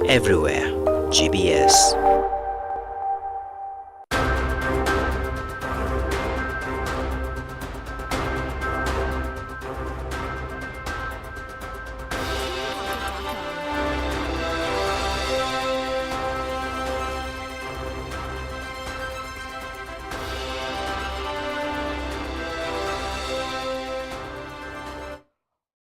Everywhere. GBS.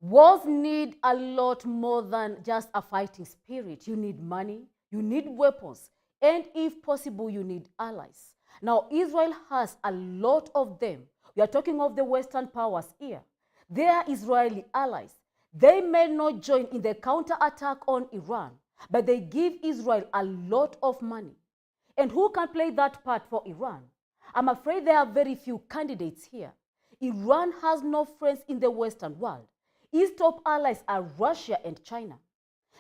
Wars need a lot more than just a fighting spirit. You need money, you need weapons, and if possible, you need allies. Now, Israel has a lot of them. We are talking of the Western powers here. They are Israeli allies. They may not join in the counterattack on Iran, but they give Israel a lot of money. And who can play that part for Iran? I'm afraid there are very few candidates here. Iran has no friends in the Western world. Its top allies are Russia and China.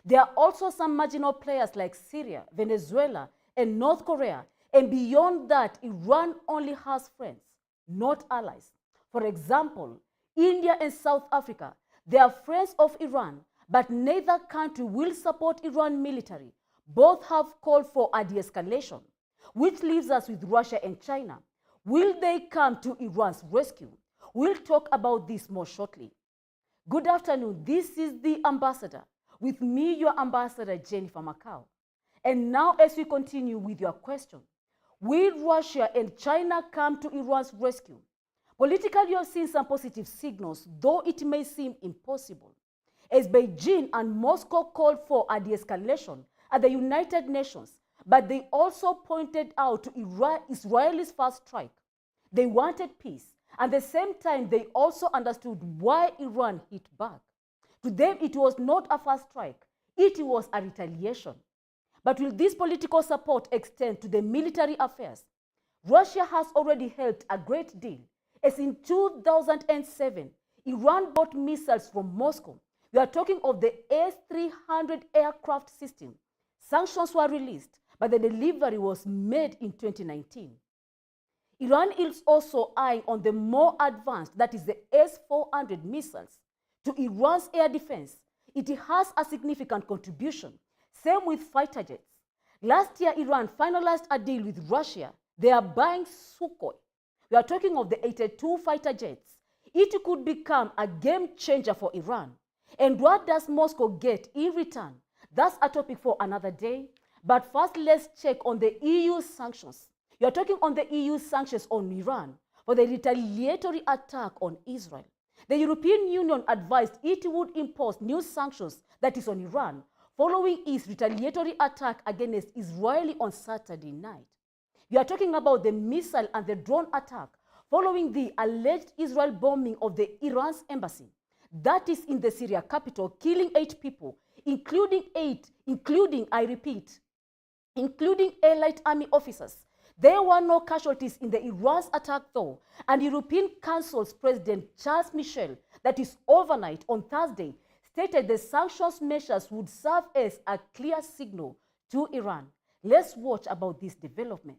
There are also some marginal players like Syria, Venezuela, and North Korea. And beyond that, Iran only has friends, not allies. For example, India and South Africa, they are friends of Iran, but neither country will support Iran militarily. Both have called for a de-escalation, which leaves us with Russia and China. Will they come to Iran's rescue? We'll talk about this more shortly. Good afternoon. This is the Ambassador. With me, your Ambassador, Jennifer Macau. And now, as we continue with your question, will Russia and China come to Iran's rescue? Politically, you have seen some positive signals, though it may seem impossible. As Beijing and Moscow called for a de-escalation at the United Nations, but they also pointed out to Israel's first strike. They wanted peace. At the same time, they also understood why Iran hit back. To them, it was not a first strike. It was a retaliation. But will this political support extend to the military affairs? Russia has already helped a great deal, as in 2007, Iran bought missiles from Moscow. We are talking of the S-300 aircraft system. Sanctions were released, but the delivery was made in 2019. Iran is also eyeing on the more advanced, that is the S-400 missiles. To Iran's air defense, it has a significant contribution. Same with fighter jets. Last year, Iran finalized a deal with Russia. They are buying Sukhoi. We are talking of the 82 fighter jets. It could become a game changer for Iran. And what does Moscow get in return? That's a topic for another day. But first, let's check on the EU sanctions. You are talking on the EU sanctions on Iran for the retaliatory attack on Israel. The European Union advised it would impose new sanctions, that is on Iran, following its retaliatory attack against Israel on Saturday night. We are talking about the missile and the drone attack following the alleged Israel bombing of the Iran's embassy. That is in the Syria capital, killing 8 people, including allied army officers. There were no casualties in the Iran's attack though, and European Council's President Charles Michel, that is overnight on Thursday, stated the sanctions measures would serve as a clear signal to Iran. Let's watch about this development.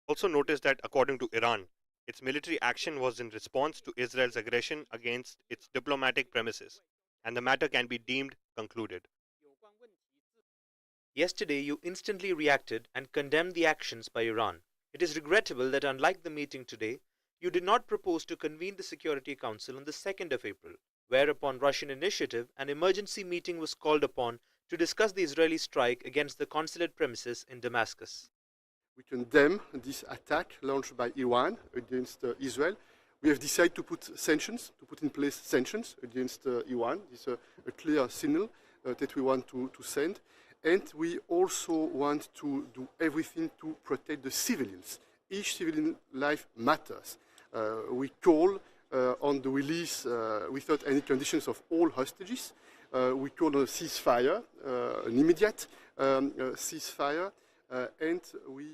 Also noticed that according to Iran, its military action was in response to Israel's aggression against its diplomatic premises, and the matter can be deemed concluded. Yesterday, you instantly reacted and condemned the actions by Iran. It is regrettable that unlike the meeting today, you did not propose to convene the Security Council on the 2nd of April, where upon Russian initiative, an emergency meeting was called upon to discuss the Israeli strike against the consulate premises in Damascus. We condemn this attack launched by Iran against Israel. We have decided to put in place sanctions against Iran. This is a clear signal that we want to send. And we also want to do everything to protect the civilians. Each civilian life matters. We call on the release without any conditions of all hostages. We call on a ceasefire, an immediate ceasefire. And we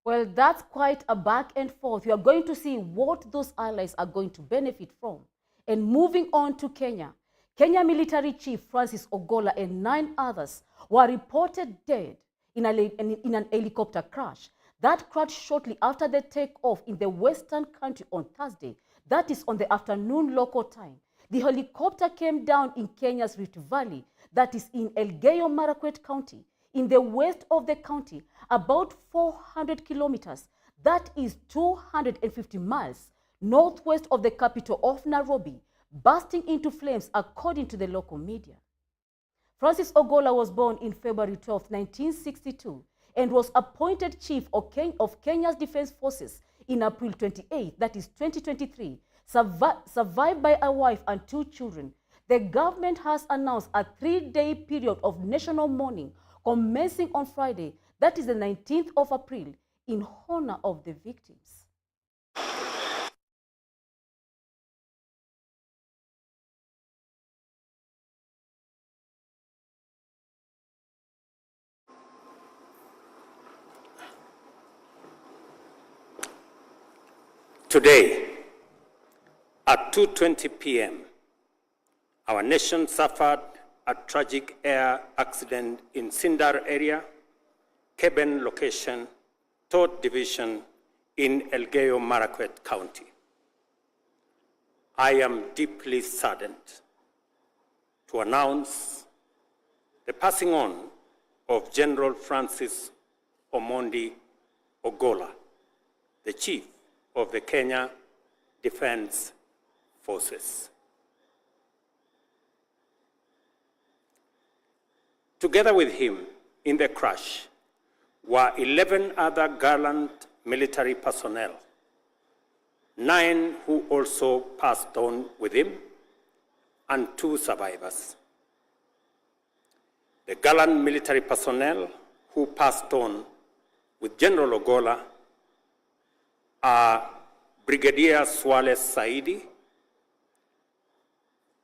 Well, that's quite a back and forth. You are going to see what those allies are going to benefit from. And moving on to Kenya. Kenya military chief Francis Ogola and 9 others were reported dead in an helicopter crash that crashed shortly after the takeoff in the western country on Thursday. That is on the afternoon local time. The helicopter came down in Kenya's Rift Valley, that is in Elgeyo Marakwet County, in the west of the county, about 400 kilometers, that is 250 miles, northwest of the capital of Nairobi, bursting into flames according to the local media. Francis Ogola was born in February 12, 1962, and was appointed chief of Kenya's Defense Forces in April 28, that is 2023, survived by a wife and 2 children. The government has announced a 3-day period of national mourning commencing on Friday, that is the 19th of April, in honor of the victims. Today, at 2:20 p.m., our nation suffered a tragic air accident in Sindar area, Keben location, 3rd Division in Elgeyo Marakwet County. I am deeply saddened to announce the passing on of General Francis Omondi Ogola, the Chief of the Kenya Defense Forces. Together with him in the crash were 11 other gallant military personnel, 9 who also passed on with him, and 2 survivors. The gallant military personnel who passed on with General Ogola are Brigadier Swale Saidi,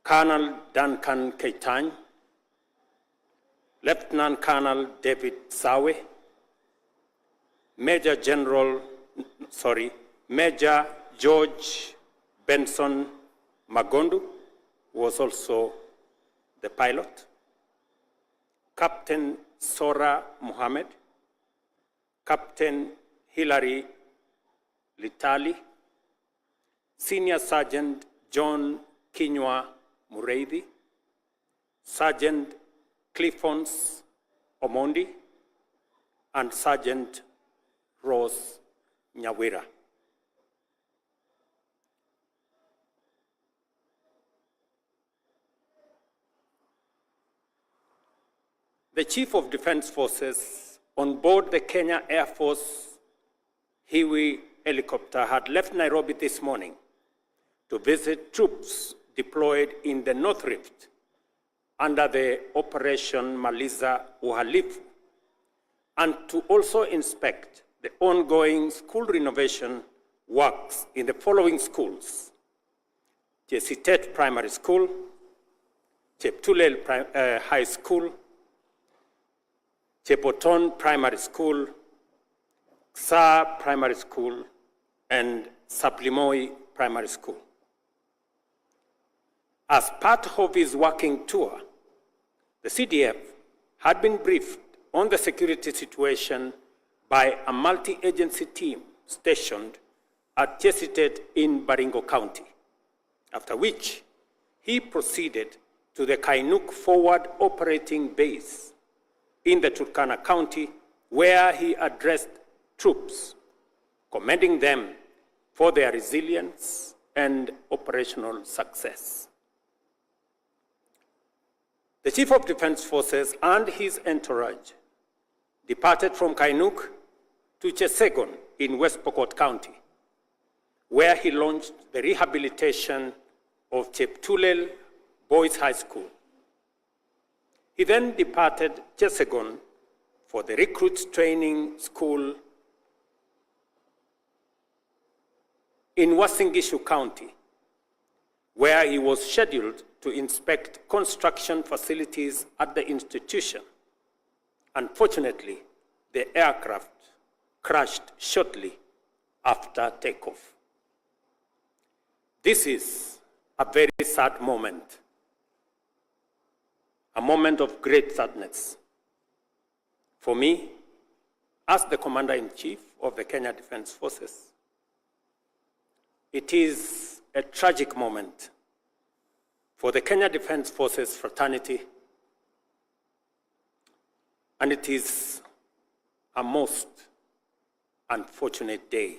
Colonel Duncan Keitany, Lieutenant Colonel David Sawe, Major George Benson Magondu, who was also the pilot, Captain Sora Mohammed, Captain Hilary Litali, Senior Sergeant John Kinywa Mureithi, Sergeant Cliffons Omondi, and Sergeant Rose Nyawira. The Chief of Defense Forces on board the Kenya Air Force Hiwi helicopter had left Nairobi this morning to visit troops deployed in the North Rift under the Operation Maliza Uhalifu, and to also inspect the ongoing school renovation works in the following schools: Chesitet Primary School, Cheptulel High School, Chepoton Primary School, Ksa Primary School, and Saplimoi Primary School. As part of his working tour, the CDF had been briefed on the security situation by a multi-agency team stationed at Chesitet in Baringo County, after which he proceeded to the Kainuk Forward Operating Base in the Turkana County, where he addressed troops, commending them for their resilience and operational success. The Chief of Defense Forces and his entourage departed from Kainuk to Chesegon in West Pokot County, where he launched the rehabilitation of Cheptulel Boys High School. He then departed Chesegon for the Recruits Training School in Uasin Gishu County, where he was scheduled to inspect construction facilities at the institution. Unfortunately, the aircraft crashed shortly after takeoff. This is a very sad moment, a moment of great sadness. For me, as the Commander-in-Chief of the Kenya Defence Forces, it is a tragic moment for the Kenya Defence Forces fraternity, and it is a most unfortunate day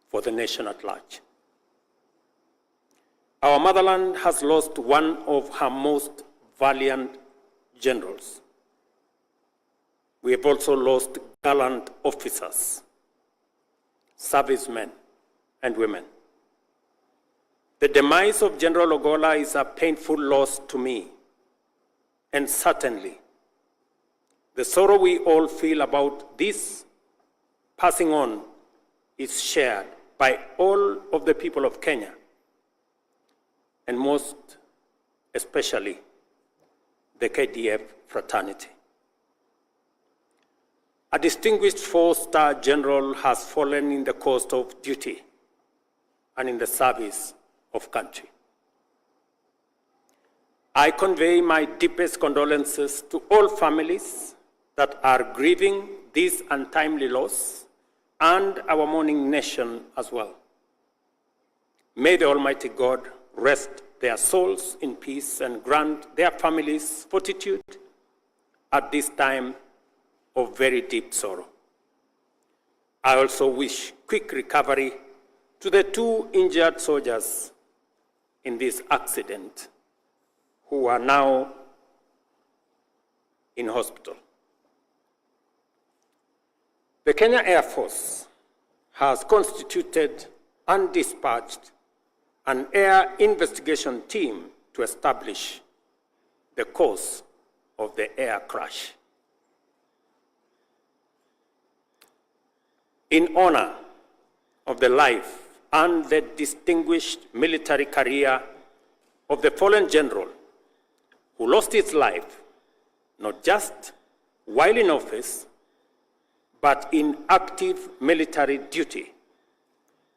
for the nation at large. Our motherland has lost one of her most valiant generals. We have also lost gallant officers, servicemen, and women. The demise of General Ogola is a painful loss to me, and certainly the sorrow we all feel about this passing on is shared by all of the people of Kenya, and most especially the KDF fraternity. A distinguished four-star general has fallen in the course of duty and in the service of country. I convey my deepest condolences to all families that are grieving this untimely loss and our mourning nation as well. May the Almighty God rest their souls in peace and grant their families fortitude at this time of very deep sorrow. I also wish quick recovery to the two injured soldiers in this accident who are now in hospital. The Kenya Air Force has constituted and dispatched an air investigation team to establish the cause of the air crash. In honor of the life and the distinguished military career of the fallen general who lost his life not just while in office, but in active military duty,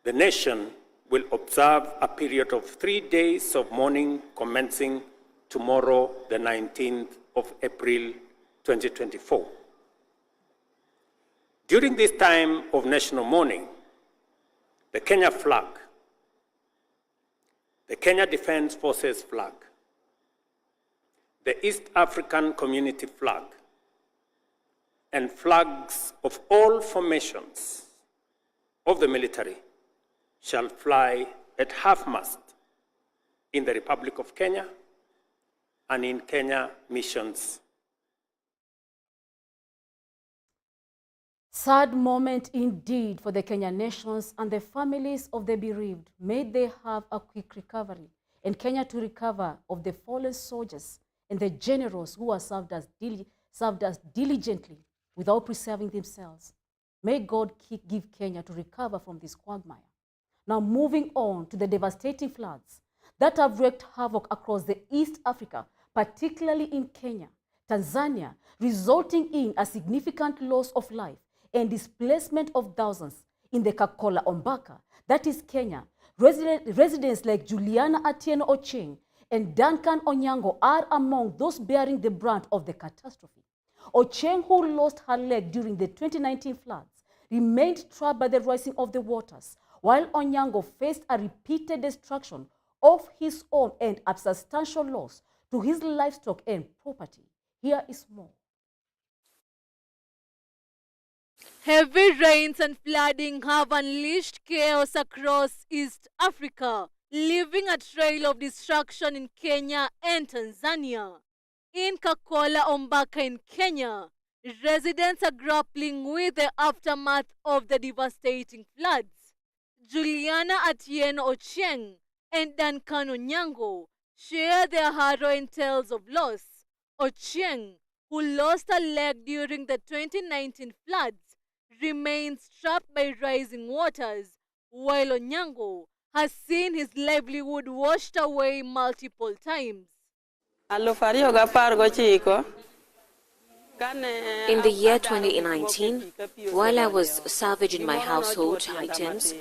the nation will observe a period of 3 days of mourning commencing tomorrow, the 19th of April, 2024. During this time of national mourning, the Kenya flag, the Kenya Defence Forces flag, the East African Community flag, and flags of all formations of the military shall fly at half-mast in the Republic of Kenya and in Kenya missions. Sad moment indeed for the Kenyan nations and the families of the bereaved. May they have a quick recovery, and Kenya to recover of the fallen soldiers and the generals who are served us diligently without preserving themselves. May God give Kenya to recover from this quagmire. Now moving on to the devastating floods that have wreaked havoc across the East Africa, particularly in Kenya, Tanzania, resulting in a significant loss of life and displacement of thousands in the Kakola Ombaka, that is Kenya. Residents like Juliana Atieno Ocheng and Duncan Onyango are among those bearing the brunt of the catastrophe. Ocheng, who lost her leg during the 2019 floods, remained trapped by the rising of the waters, while Onyango faced a repeated destruction of his home and a substantial loss to his livestock and property. Here is more. Heavy rains and flooding have unleashed chaos across East Africa, leaving a trail of destruction in Kenya and Tanzania. In Kakola Ombaka in Kenya, residents are grappling with the aftermath of the devastating floods. Juliana Atieno Ocheng and Duncan Onyango share their harrowing tales of loss. Ocheng, who lost a leg during the 2019 floods, remains trapped by rising waters, while Onyango has seen his livelihood washed away multiple times. In the year 2019, while I was salvaging my household items,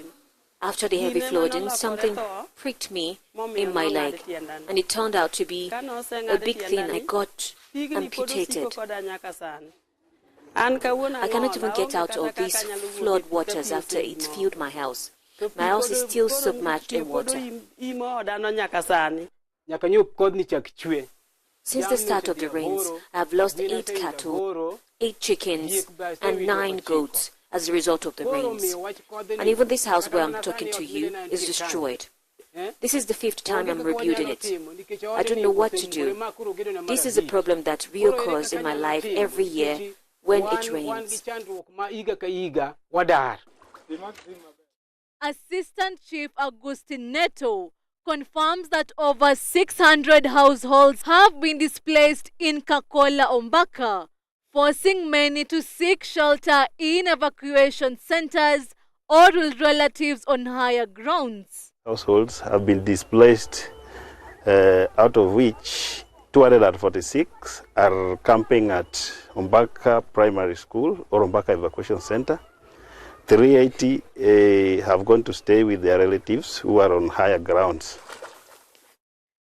after the heavy flooding, something pricked me in my leg, and it turned out to be a big thing. I got amputated. I cannot even get out of these flood waters after it filled my house. My house is still submerged in water. Since the start of the rains, I have lost 8 cattle, 8 chickens, and 9 goats as a result of the rains. And even this house where I'm talking to you is destroyed. This is the 5th time I'm rebuilding it. I don't know what to do. This is a problem that reoccurs in my life every year when it rains. Assistant Chief Agustin Neto confirms that over 600 households have been displaced in Kakola, Ombaka, forcing many to seek shelter in evacuation centers or with relatives on higher grounds. Households have been displaced, out of which 246 are camping at Ombaka Primary School or Ombaka Evacuation Center. 380 have gone to stay with their relatives who are on higher grounds.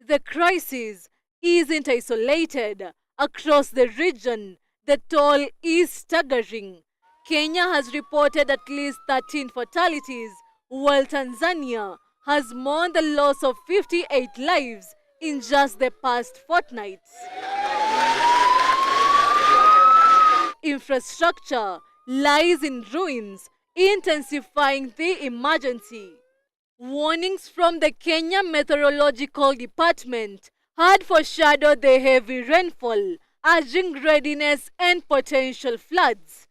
The crisis isn't isolated. Across the region, the toll is staggering. Kenya has reported at least 13 fatalities, while Tanzania has mourned the loss of 58 lives in just the past fortnight. Infrastructure lies in ruins, intensifying the emergency. Warnings from the Kenya Meteorological Department had foreshadowed the heavy rainfall, urging readiness and potential floods.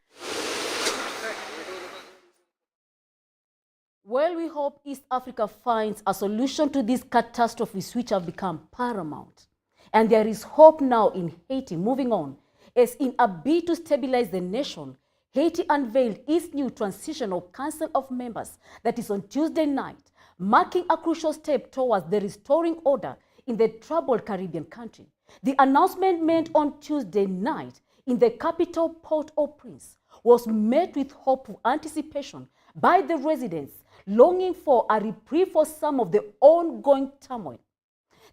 Well, we hope East Africa finds a solution to these catastrophes which have become paramount. And there is hope now in Haiti. Moving on, as in a bid to stabilize the nation, Haiti unveiled its new Transitional Council of Members that is on Tuesday night, marking a crucial step towards the restoring order in the troubled Caribbean country. The announcement made on Tuesday night in the capital Port-au-Prince was met with hopeful anticipation by the residents longing for a reprieve for some of the ongoing turmoil.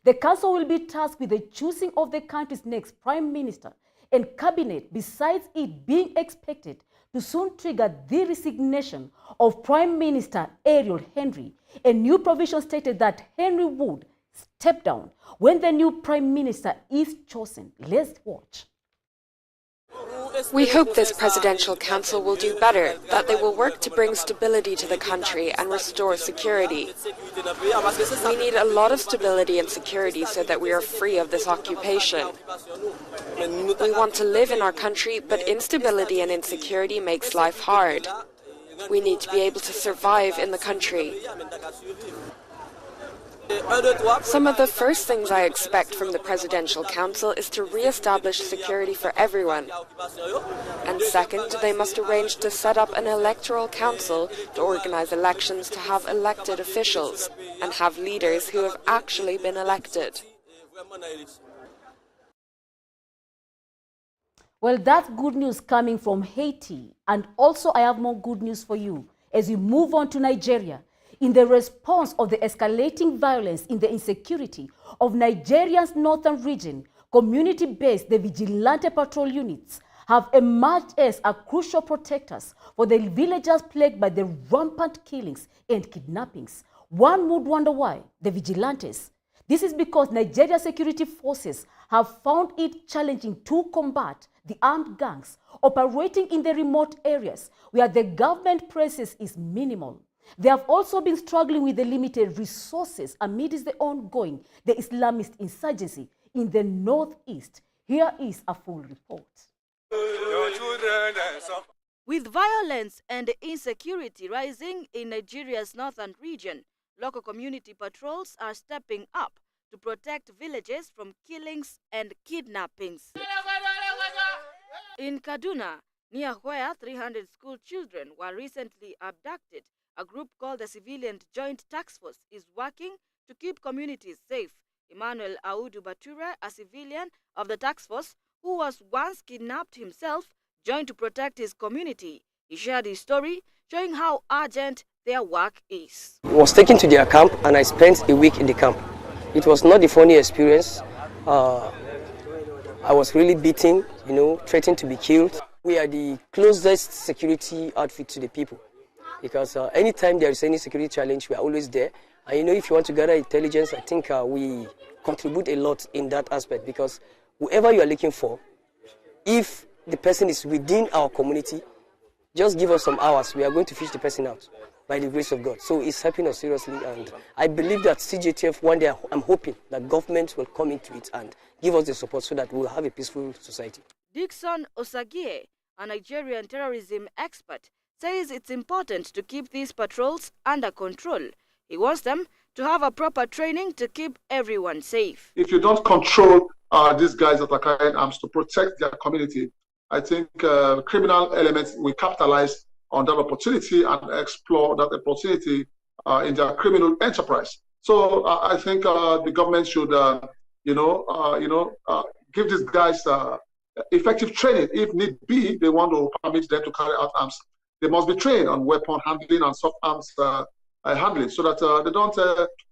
The council will be tasked with the choosing of the country's next prime minister and cabinet, besides it being expected to soon trigger the resignation of Prime Minister Ariel Henry. A new provision stated that Henry would step down when the new prime minister is chosen. Let's watch. We hope this presidential council will do better, that they will work to bring stability to the country and restore security. We need a lot of stability and security so that we are free of this occupation. We want to live in our country, but instability and insecurity makes life hard. We need to be able to survive in the country. Some of the first things I expect from the Presidential Council is to re-establish security for everyone. And second, they must arrange to set up an electoral council to organize elections, to have elected officials, and have leaders who have actually been elected. Well, that's good news coming from Haiti. And also I have more good news for you as we move on to Nigeria. In the response of the escalating violence in the insecurity of Nigeria's northern region, community-based the Vigilante patrol units have emerged as a crucial protectors for the villagers plagued by the rampant killings and kidnappings. One would wonder why the Vigilantes. This is because Nigeria's security forces have found it challenging to combat the armed gangs operating in the remote areas where the government presence is minimal. They have also been struggling with the limited resources amidst the ongoing Islamist insurgency in the northeast. Here is a full report. With violence and insecurity rising in Nigeria's northern region, local community patrols are stepping up to protect villages from killings and kidnappings. In Kaduna, near where 300 school children were recently abducted, a group called the Civilian Joint Task Force is working to keep communities safe. Emmanuel Audu Bature, a civilian of the task force, who was once kidnapped himself, joined to protect his community. He shared his story, showing how urgent their work is. I was taken to their camp and I spent a week in the camp. It was not the funny experience. I was really beaten, threatened to be killed. We are the closest security outfit to the people because anytime there is any security challenge, we are always there. And if you want to gather intelligence, I think we contribute a lot in that aspect because whoever you are looking for, if the person is within our community, just give us some hours. We are going to fish the person out by the grace of God. So it's helping us seriously. And I believe that CJTF, one day, I'm hoping that government will come into it and give us the support so that we'll have a peaceful society. Dixon Osagie, a Nigerian terrorism expert, says it's important to keep these patrols under control. He wants them to have a proper training to keep everyone safe. If you don't control these guys that are carrying arms to protect their community, I think criminal elements will capitalize on that opportunity and explore that opportunity in their criminal enterprise. So I think the government should, give these guys effective training. If need be, they want to permit them to carry out arms. They must be trained on weapon handling and soft arms handling, so that they don't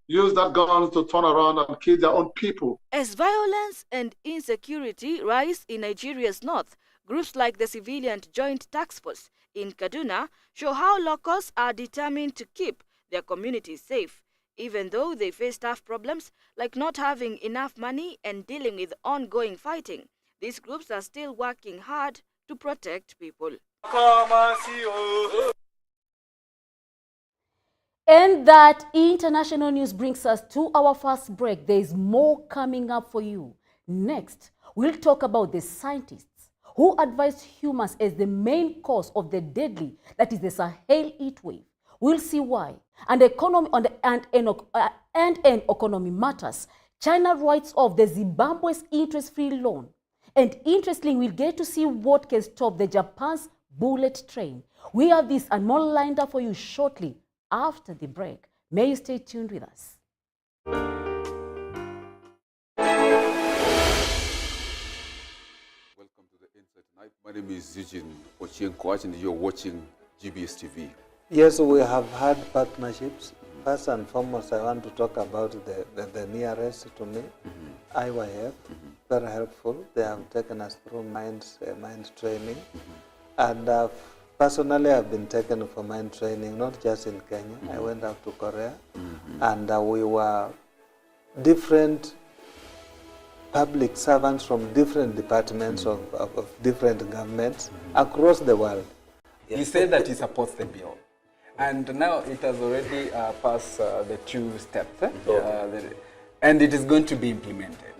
use that gun to turn around and kill their own people. As violence and insecurity rise in Nigeria's north, groups like the Civilian Joint Task Force in Kaduna show how locals are determined to keep their communities safe, even though they face tough problems like not having enough money and dealing with ongoing fighting. These groups are still working hard to protect people. And that international news brings us to our first break. There is more coming up for you. Next, we'll talk about the scientists who advised humans as the main cause of the deadly, that is the Sahel heat wave. We'll see why. And economy and economy matters. China writes off the Zimbabwe's interest-free loan. And interestingly, we'll get to see what can stop the Japan's bullet train. We have this and more lined up for you shortly after the break. May you stay tuned with us. Welcome to the Insight Tonight. My name is Eugene Ochienkwach and you're watching GBS TV. Yes, we have had partnerships. First and foremost, I want to talk about the nearest to me, IYF, very helpful. They have taken us through mind training. And personally, I've been taken for mind training, not just in Kenya. I went out to Korea, and we were different public servants from different departments of different governments across the world. He said that he supports the bill. And now it has already passed the 2 steps, and it is going to be implemented.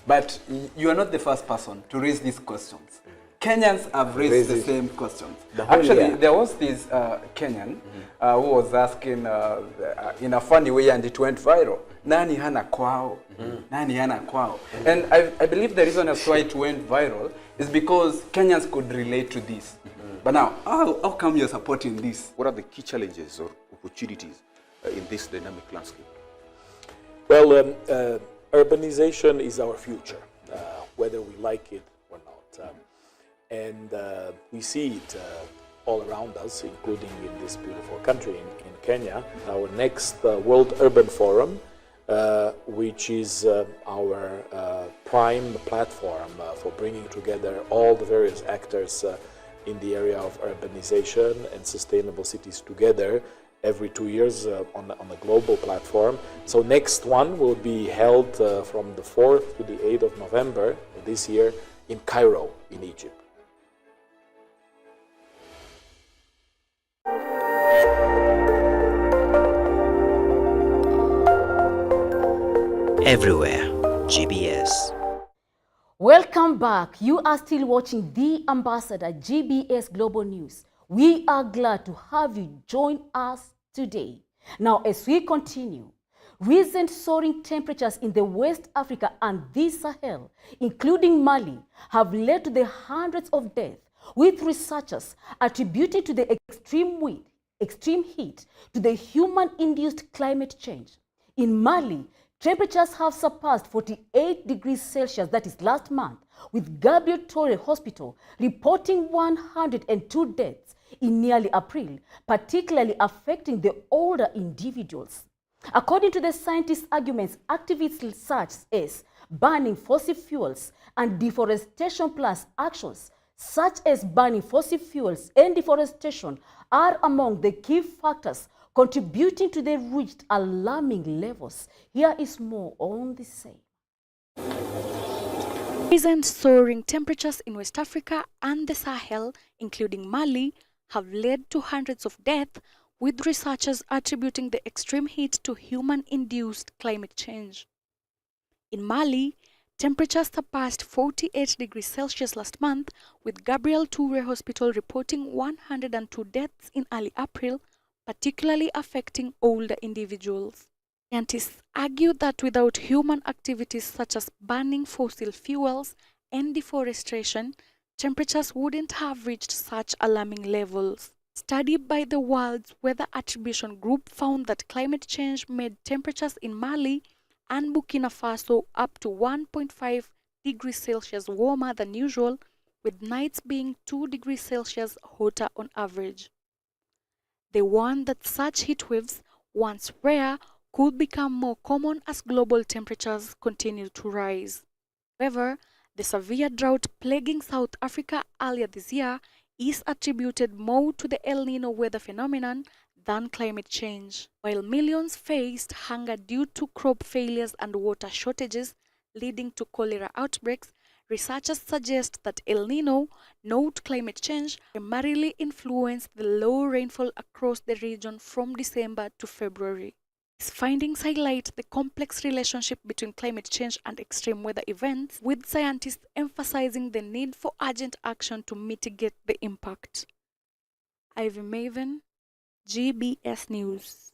But you are not the first person to raise these questions. Kenyans have raised the same questions. Actually, there was this Kenyan who was asking in a funny way, and it went viral. Nani hana kwao? Nani hana kwao? And I believe the reason as why it went viral is because Kenyans could relate to this. But now, how come you're supporting this? What are the key challenges or opportunities in this dynamic landscape? Well, urbanization is our future, whether we like it or not. And we see it all around us, including in this beautiful country, in Kenya. Our next World Urban Forum, which is our prime platform for bringing together all the various actors in the area of urbanization and sustainable cities together every 2 years on a global platform. So next one will be held from the 4th to the 8th of November this year in Cairo, in Egypt. Everywhere, GBS. Welcome back. You are still watching The Ambassador, GBS Global News. We are glad to have you join us today. Now, as we continue, recent soaring temperatures in the West Africa and the Sahel, including Mali, have led to the hundreds of deaths, with researchers attributing to the extreme heat to the human-induced climate change. In Mali, Temperatures have surpassed 48 degrees Celsius, that is last month, with Gabriel Torre Hospital reporting 102 deaths in nearly April, particularly affecting the older individuals. According to the scientists' arguments, activities such as burning fossil fuels and deforestation plus actions such as burning fossil fuels and deforestation are among the key factors contributing to the reached alarming levels. Here is more on the same. Recent soaring temperatures in West Africa and the Sahel, including Mali, have led to hundreds of deaths, with researchers attributing the extreme heat to human-induced climate change. In Mali, temperatures surpassed 48 degrees Celsius last month, with Gabriel Toure Hospital reporting 102 deaths in early April, particularly affecting older individuals. Scientists argue that without human activities such as burning fossil fuels and deforestation, temperatures wouldn't have reached such alarming levels. A study by the World's Weather Attribution Group found that climate change made temperatures in Mali and Burkina Faso up to 1.5 degrees Celsius warmer than usual, with nights being 2 degrees Celsius hotter on average. They warned that such heat waves, once rare, could become more common as global temperatures continue to rise. However, the severe drought plaguing South Africa earlier this year is attributed more to the El Nino weather phenomenon than climate change. While millions faced hunger due to crop failures and water shortages leading to cholera outbreaks, researchers suggest that El Nino, not climate change, primarily influenced the low rainfall across the region from December to February. These findings highlight the complex relationship between climate change and extreme weather events, with scientists emphasizing the need for urgent action to mitigate the impact. Ivy Maven, GBS News.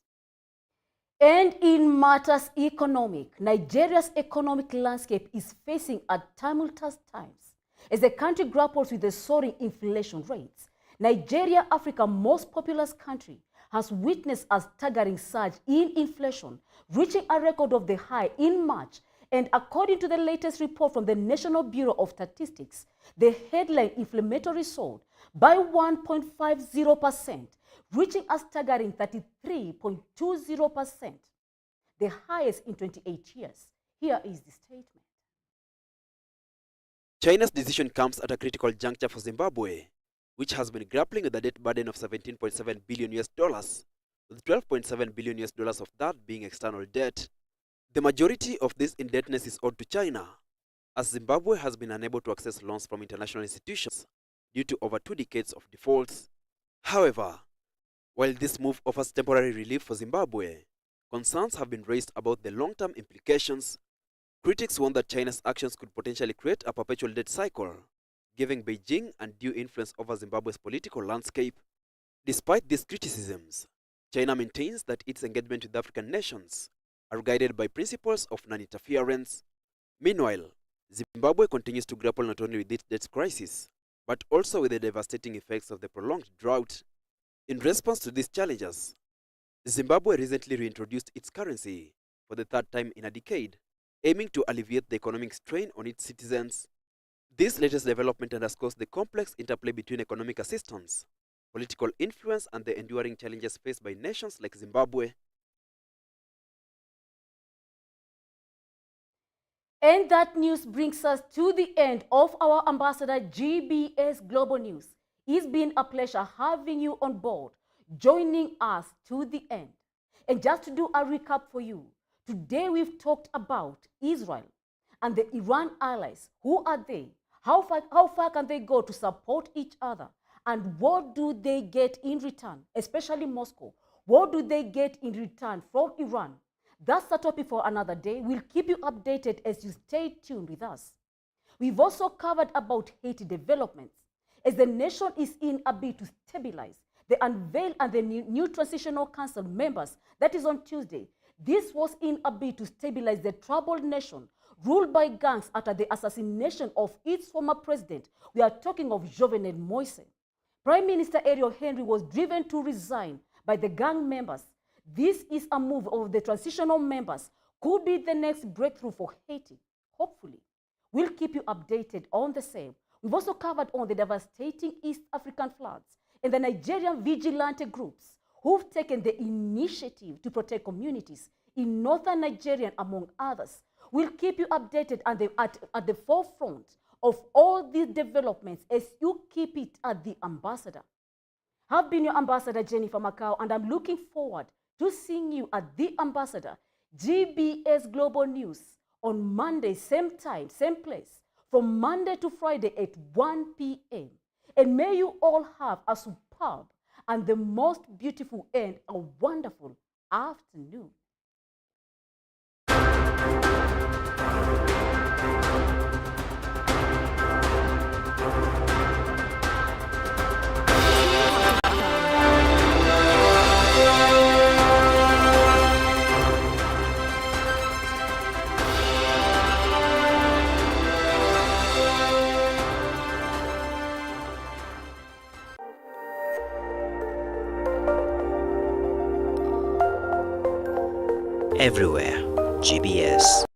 And in matters economic, Nigeria's economic landscape is facing a tumultuous times. As the country grapples with the soaring inflation rates, Nigeria, Africa's most populous country, has witnessed a staggering surge in inflation, reaching a record of the high in March. And according to the latest report from the National Bureau of Statistics, the headline inflammatory soared by 1.50%, reaching a staggering 33.20%, the highest in 28 years. Here is the statement. China's decision comes at a critical juncture for Zimbabwe, which has been grappling with a debt burden of $17.7 billion, with $12.7 billion of that being external debt. The majority of this indebtedness is owed to China, as Zimbabwe has been unable to access loans from international institutions due to over 2 decades of defaults. However, while this move offers temporary relief for Zimbabwe, concerns have been raised about the long-term implications. Critics warn that China's actions could potentially create a perpetual debt cycle, giving Beijing undue influence over Zimbabwe's political landscape. Despite these criticisms, China maintains that its engagement with African nations are guided by principles of non-interference. Meanwhile, Zimbabwe continues to grapple not only with its debt crisis, but also with the devastating effects of the prolonged drought. In response to these challenges, Zimbabwe recently reintroduced its currency for the third time in a decade, aiming to alleviate the economic strain on its citizens. This latest development underscores the complex interplay between economic assistance, political influence, and the enduring challenges faced by nations like Zimbabwe. And that news brings us to the end of our Ambassador GBS Global News. It's been a pleasure having you on board, joining us to the end. And just to do a recap for you, today we've talked about Israel and the Iran allies. Who are they? How far can they go to support each other? And what do they get in return, especially Moscow? What do they get in return from Iran? That's the topic for another day. We'll keep you updated as you stay tuned with us. We've also covered about Haiti developments. As the nation is in a bid to stabilize, the unveil and the new transitional council members, that is on Tuesday. This was in a bid to stabilize the troubled nation ruled by gangs after the assassination of its former president. We are talking of Jovenel Moise. Prime Minister Ariel Henry was driven to resign by the gang members. This is a move of the transitional members could be the next breakthrough for Haiti, hopefully. We'll keep you updated on the same. We've also covered on the devastating East African floods and the Nigerian vigilante groups who've taken the initiative to protect communities in northern Nigeria, among others. We'll keep you updated at the forefront of all these developments as you keep it at the Ambassador. I've been your Ambassador, Jennifer Macau, and I'm looking forward to seeing you at the Ambassador, GBS Global News, on Monday, same time, same place, from Monday to Friday at 1 p.m. And may you all have a superb and the most beautiful and a wonderful afternoon. Everywhere. GBS.